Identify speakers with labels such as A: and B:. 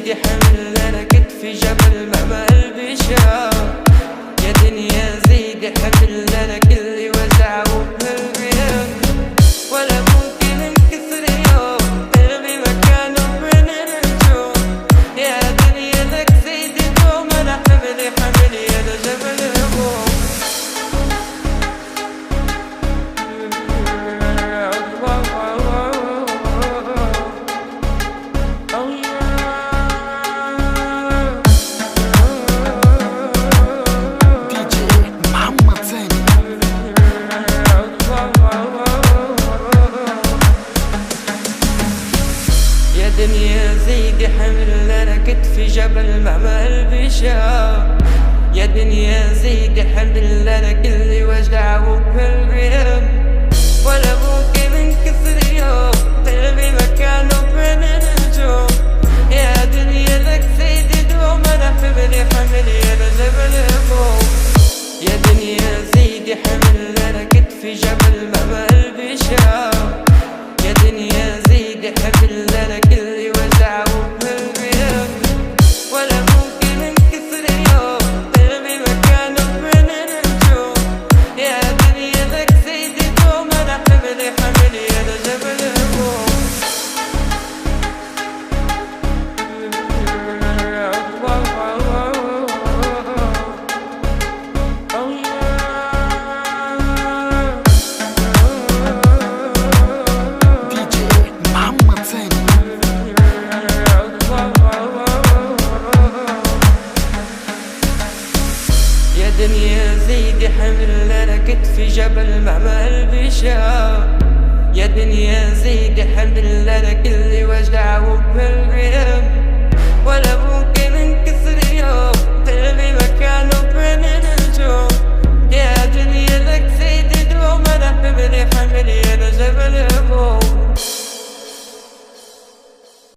A: زيدي حمل على كتفي جبل مهما قلبي شاف. يا دنيا زيدي حمل على كل وجع وقلبي ولا ممكن انكسر يوم قلبي مكانه بين النجوم. يا دنيا لك زيدي دوم انا حملي يا جبل هموم. يا دنيا زيدي حمل على كتفي جبل مهما قلبي شاف. يا دنيا زيدي حمل على كل وجع وكل هم ولا ممكن انكسر يوم قلبي مكانه بين النجوم. يا دنيا لك زيدي دوم انا حملي انا جبل هموم. يا دنيا زيدي حمل على كتفي جبل مهما قلبي شاف. يا دنيا زيدي حمل على كل وجع وقلبي ولا ممكن انكسر يوم قلبي مكانه بين النجوم. يا دنيا لك زيدي دوم انا حملي انا جبل هموم. يا دنيا زيدي حمل على كتفي جبل مهما قلبي شاف. يا دنيا زيدي حمل على كل وجع